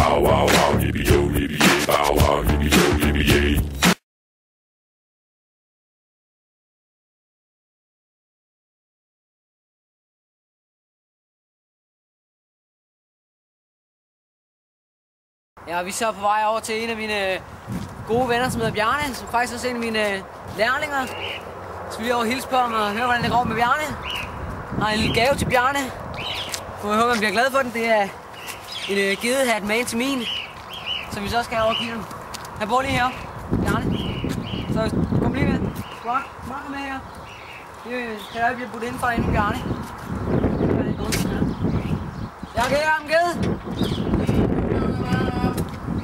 Bow wow wow, yippee yo, yippee yay. Bow wow, yippee yo, yippee yay. Ja, vi er så på vej over til en af mine gode venner, som hedder Bjarne, som faktisk også er en af mine lærlinger. Så vi lige over hilse på ham og høre, hvordan det går med Bjarne. Jeg har en lille gave til Bjarne. Så jeg håber, han bliver glad for den. Det er en gedehat man til min, som vi så skal over og give dem. Han bor lige her, Bjarne. Så kom lige med. Godt, kom med her. Det er bliver budt indenfor inden Bjarne. Jeg kan give ham gede.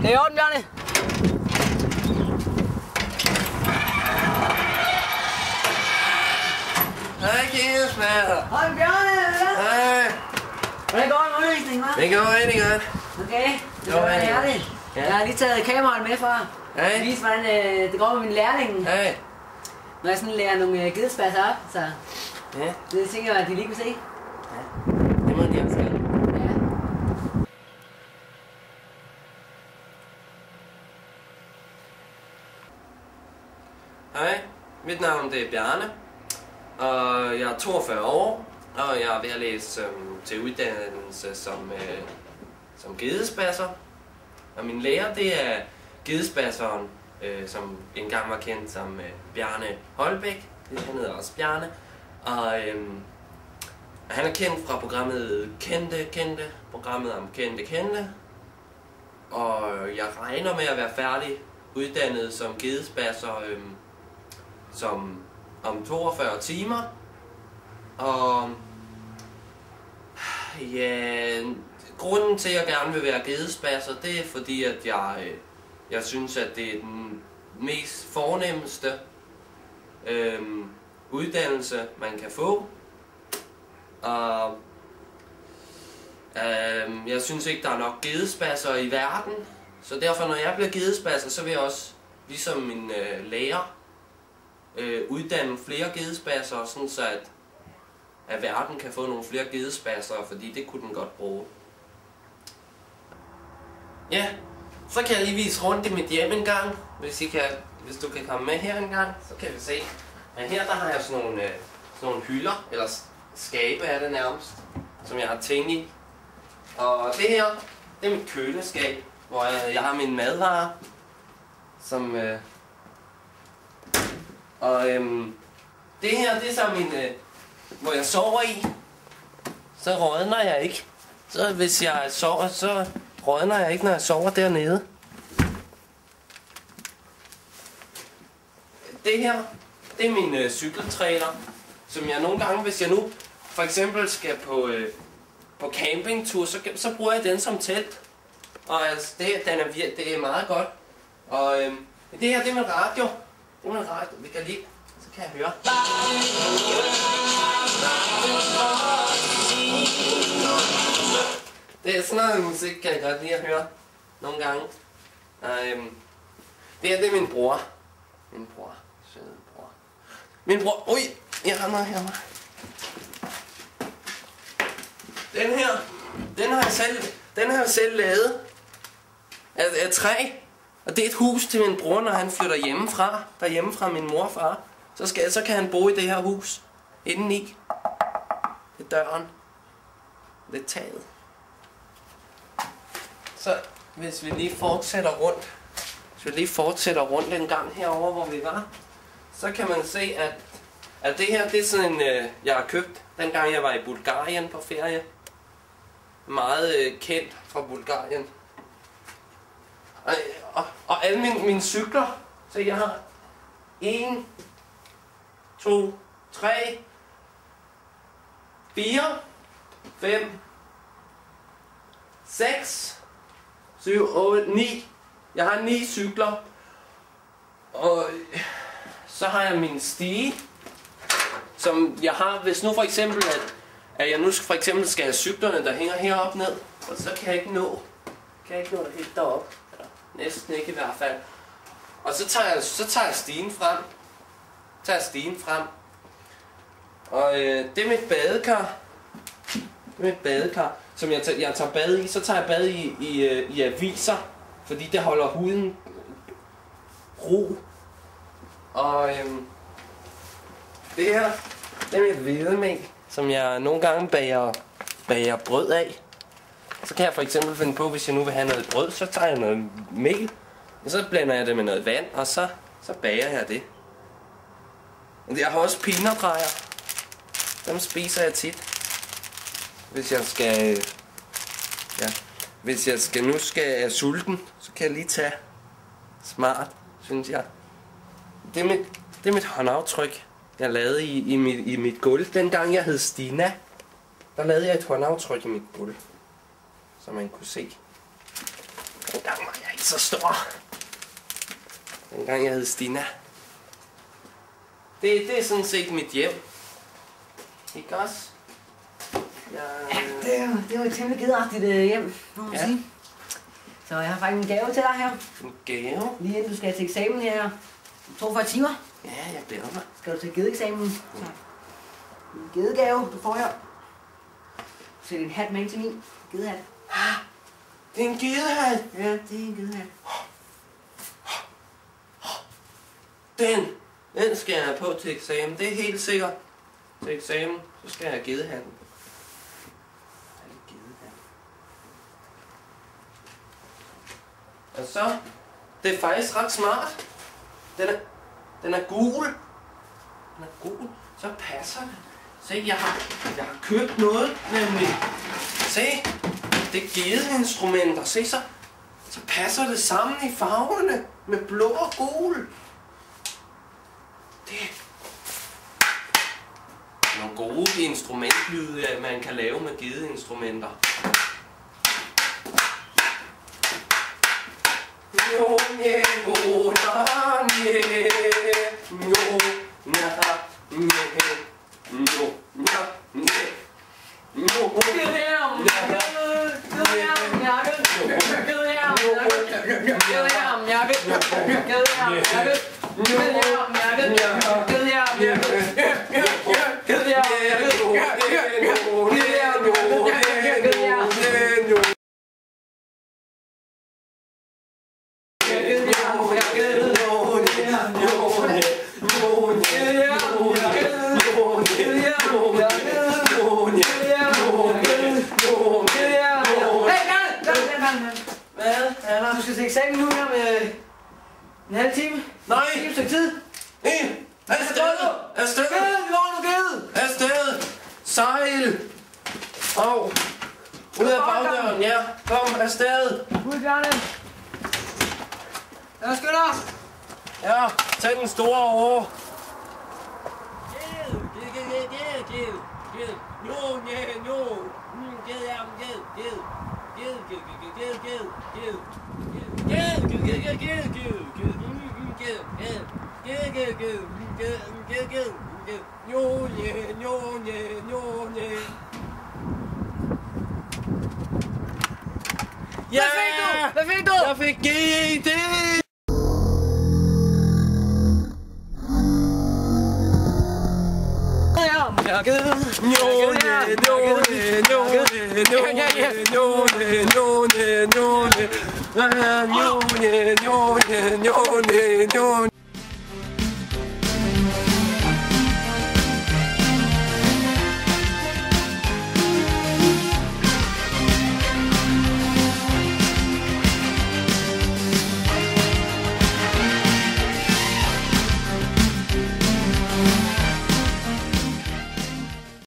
Det er i orden, Bjarne. Hej, Kirsberg. Hej, Bjarne. Hej. Hvordan går det med undervisningen, hva'? Det går rigtig godt. Okay, det var ærligt. Ja. Jeg har lige taget kameraet med for Hej. at vise, hvordan det går med mine lærlinge. Hej. Når jeg sådan lærer nogle gedespasser op, så Ja. det tænker jeg, at de lige kunne se. Ja. Det må de også gøre. Ja. Hej. Mit navn det er Bjarne. Og jeg er 42 år. Og jeg er ved at læse til uddannelse som gedespasser. Og min lærer det er gedespasseren, som engang var kendt som Bjarne Holbæk. Han hedder også Bjarne. Og han er kendt fra programmet Kendte, programmet om Kendte. Og jeg regner med at være færdig uddannet som gedespasser som om 42 timer. Og ja, grunden til at jeg gerne vil være gedespasser, det er fordi at jeg synes at det er den mest fornemmeste uddannelse man kan få. Og jeg synes ikke der er nok gedespasser i verden, så derfor når jeg bliver gedespasser, så vil jeg også ligesom min lærer uddanne flere gedespasser, sådan så at verden kan få nogle flere gedespasser, fordi det kunne den godt bruge. Ja, så kan jeg lige vise rundt i mit hjem en gang, hvis du kan komme med her en gang, så kan vi se. Men her der har jeg sådan nogle hylder, eller skabe er det nærmest, som jeg har ting i. Og det her, det er mit køleskab, hvor jeg har mine madvarer, som det her, det er så hvor jeg sover i, så rådner jeg ikke. Så hvis jeg sover, så rådner jeg ikke, når jeg sover dernede. Det her, det er min cykeltrailer, som jeg nogle gange, hvis jeg nu for eksempel skal på campingtur, så bruger jeg den som telt. Og altså, det er meget godt. Og det her, det er min radio. Det er min radio. Vi kan lige, så kan jeg høre. Det er sådan noget musik, kan jeg godt lide at høre nogle gange. Det her, det er min bror. Min bror. Søde bror. Min bror. Ui, jeg har noget her. Den har jeg selv lavet af træ. Og det er et hus til min bror, når han flytter derhjemme fra min mor og far. Så kan han bo i det her hus. Indeni. Det er døren. Det er taget. Så hvis vi lige fortsætter rundt en gang herover, hvor vi var, så kan man se, at det her, det er sådan en, jeg har købt, dengang jeg var i Bulgarien på ferie. Meget kendt fra Bulgarien. Og alle mine cykler, så jeg har 1, 2, 3, 4, 5, 6, 7, 8, 9. Jeg har 9 cykler. Og så har jeg min stige, som jeg har, hvis nu for eksempel, at jeg nu for eksempel skal have cyklerne, der hænger heroppe ned, og så kan jeg ikke nå det helt derop. Eller næsten ikke i hvert fald. Og så tager jeg stigen frem. Og det er mit badekar. som jeg tager bad i. Så tager jeg bad i aviser, fordi det holder huden ro. Og det her, det er mit hvedemel, som jeg nogle gange bager brød af. Så kan jeg for eksempel finde på, hvis jeg nu vil have noget brød, så tager jeg noget mel, og så blander jeg det med noget vand, og så bager jeg det. Jeg har også peanutrejer. Dem spiser jeg tit. Hvis jeg skal... Hvis jeg skal er sulten, så kan jeg lige tage smart, synes jeg. Det er mit håndaftryk, jeg lavede i mit gulv. Dengang jeg hed Stina, der lavede jeg et håndaftryk i mit gulv, så man kunne se. Dengang var jeg ikke så stor. Dengang jeg hed Stina. Det er sådan set mit hjem. Ikke også? Det er jo et temmelig gideragtigt hjem, må man sige. Så jeg har faktisk en gave til dig her. En gave? Lige inden du skal til eksamen her. 42 timer. Ja, jeg glæder mig. Skal du til gedeeksamen? Ja. En gedegave, du får her. Sæt en hat med ind til min gedehat. Det er en gedehat? Ja, det er en gedehat. Den skal jeg have på til eksamen. Det er helt sikkert. Til eksamen, så skal jeg have gedehatten. Og så, det er faktisk ret smart. Den er gul. Den er gul. Så passer det. Se, jeg har købt noget, nemlig. Se, det er gedeinstrumenter. Se, så passer det sammen i farverne med blå og gul. Det er nogle gode instrumentlyde, man kan lave med gedeinstrumenter. No, nye, no, na, nye, no, na, nye, no, na, nye, no, Du skal til eksamen nu her med en halv time. Nej! Et stykke tid. Afsted! Afsted! Sejl! Og ud af bagdøren, ja. Kom, afsted! Ud, Bjarne. Jeg skynder. Ja, tag den store over. Hvad fik du? Jeg fik GD!